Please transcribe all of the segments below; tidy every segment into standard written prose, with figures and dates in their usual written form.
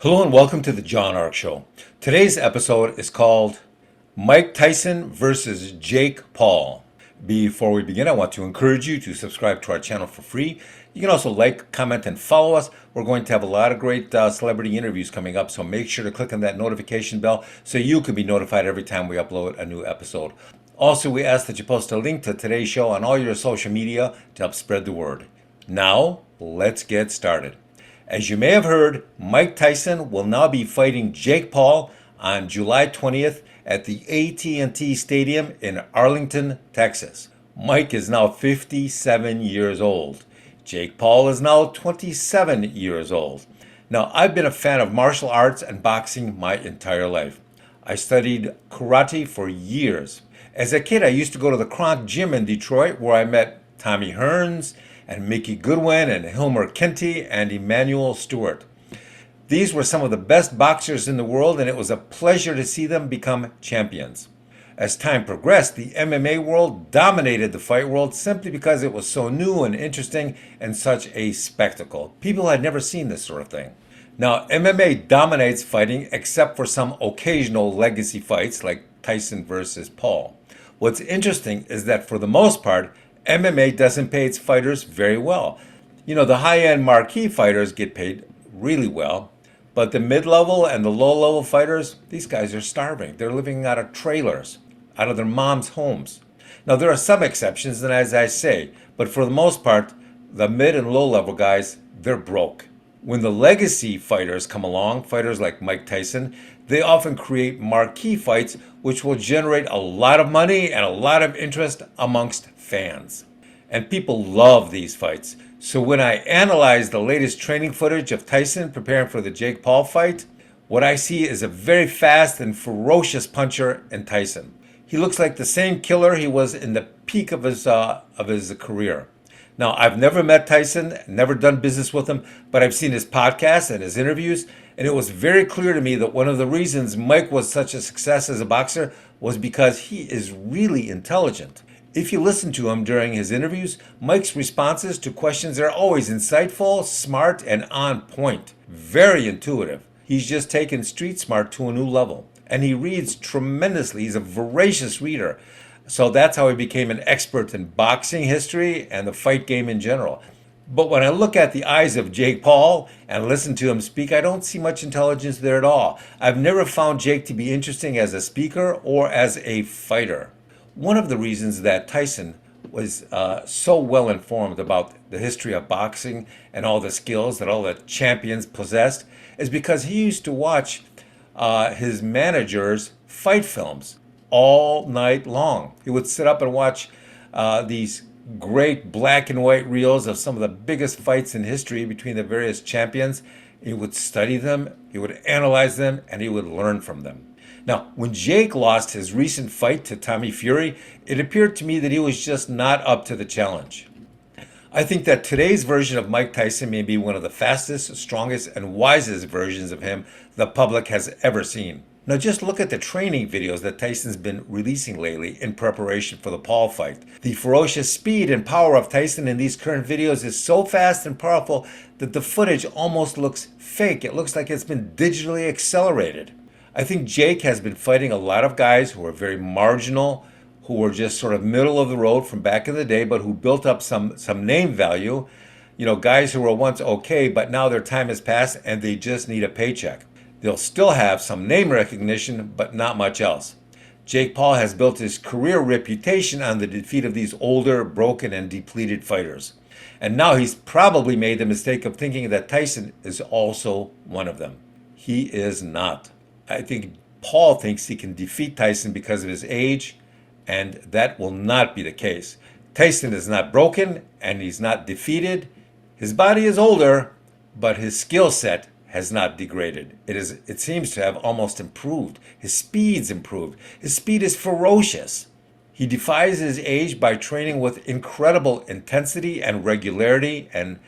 Hello and welcome to the John Ark Show. Today's episode is called Mike Tyson versus Jake Paul. Before we begin, I want to encourage you to subscribe to our channel for free. You can also like, comment, and follow us. We're going to have a lot of great celebrity interviews coming up, so make sure to click on that notification bell so you can be notified every time we upload a new episode. Also, we ask that you post a link to today's show on all your social media to help spread the word. Now, let's get started. As you may have heard, Mike Tyson will now be fighting Jake Paul on July 20th at the AT&T Stadium in Arlington, Texas. Mike is now 57 years old. Jake Paul is now 27 years old. Now, I've been a fan of martial arts and boxing my entire life. I studied karate for years. As a kid, I used to go to the Kronk Gym in Detroit where I met Tommy Hearns and Mickey Goodwin and Hilmer Kenty and Emanuel Stewart. These were some of the best boxers in the world, and it was a pleasure to see them become champions. As time progressed, the MMA world dominated the fight world simply because it was so new and interesting and such a spectacle. People had never seen this sort of thing. Now, MMA dominates fighting except for some occasional legacy fights like Tyson versus Paul. What's interesting is that for the most part, MMA doesn't pay its fighters very well. You know, the high-end marquee fighters get paid really well, but the mid-level and the low-level fighters, these guys are starving. They're living out of trailers, out of their moms' homes. Now, there are some exceptions, and as I say, but for the most part, the mid and low-level guys, they're broke. When the legacy fighters come along, fighters like Mike Tyson, they often create marquee fights which will generate a lot of money and a lot of interest amongst fans. And people love these fights. So when I analyze the latest training footage of Tyson preparing for the Jake Paul fight, what I see is a very fast and ferocious puncher in Tyson. He looks like the same killer he was in the peak of his career. Now, I've never met Tyson, never done business with him, but I've seen his podcasts and his interviews, and it was very clear to me that one of the reasons Mike was such a success as a boxer was because he is really intelligent. If you listen to him during his interviews, Mike's responses to questions are always insightful, smart, and on point. Very intuitive. He's just taken street smart to a new level. And he reads tremendously. He's a voracious reader. So that's how he became an expert in boxing history and the fight game in general. But when I look at the eyes of Jake Paul and listen to him speak, I don't see much intelligence there at all. I've never found Jake to be interesting as a speaker or as a fighter. One of the reasons that Tyson was so well informed about the history of boxing and all the skills that all the champions possessed is because he used to watch his managers fight films all night long. He would sit up and watch these great black and white reels of some of the biggest fights in history between the various champions. He would study them, he would analyze them, and he would learn from them. Now, when Jake lost his recent fight to Tommy Fury, it appeared to me that he was just not up to the challenge. I think that today's version of Mike Tyson may be one of the fastest, strongest, and wisest versions of him the public has ever seen. Now, just look at the training videos that Tyson's been releasing lately in preparation for the Paul fight. The ferocious speed and power of Tyson in these current videos is so fast and powerful that the footage almost looks fake. It looks like it's been digitally accelerated. I think Jake has been fighting a lot of guys who are very marginal, who were just sort of middle of the road from back in the day, but who built up some name value. You know, guys who were once okay, but now their time has passed and they just need a paycheck. They'll still have some name recognition, but not much else. Jake Paul has built his career reputation on the defeat of these older, broken, and depleted fighters. And now he's probably made the mistake of thinking that Tyson is also one of them. He is not. I think Paul thinks he can defeat Tyson because of his age, and that will not be the case. Tyson is not broken, and he's not defeated. His body is older, but his skill set has not degraded. It seems to have almost improved. His speed's improved. His speed is ferocious. He defies his age by training with incredible intensity and regularity, and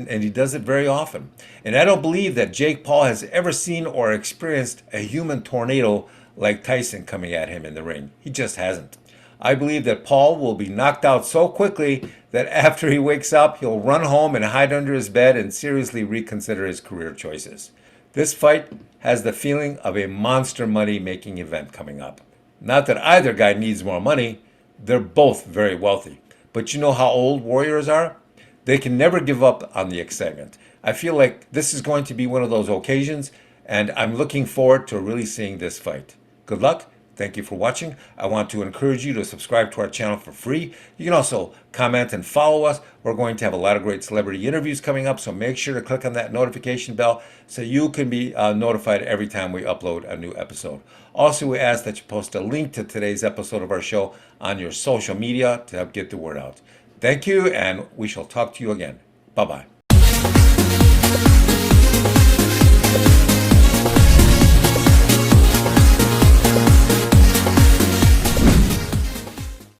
he does it very often. And I don't believe that Jake Paul has ever seen or experienced a human tornado like Tyson coming at him in the ring. He just hasn't. I believe that Paul will be knocked out so quickly that after he wakes up, he'll run home and hide under his bed and seriously reconsider his career choices. This fight has the feeling of a monster money-making event coming up. Not that either guy needs more money. They're both very wealthy. But you know how old warriors are? They can never give up on the excitement. I feel like this is going to be one of those occasions, and I'm looking forward to really seeing this fight. Good luck. Thank you for watching. I want to encourage you to subscribe to our channel for free. You can also comment and follow us. We're going to have a lot of great celebrity interviews coming up, so make sure to click on that notification bell so you can be notified every time we upload a new episode. Also, we ask that you post a link to today's episode of our show on your social media to help get the word out. Thank you, and we shall talk to you again. Bye-bye.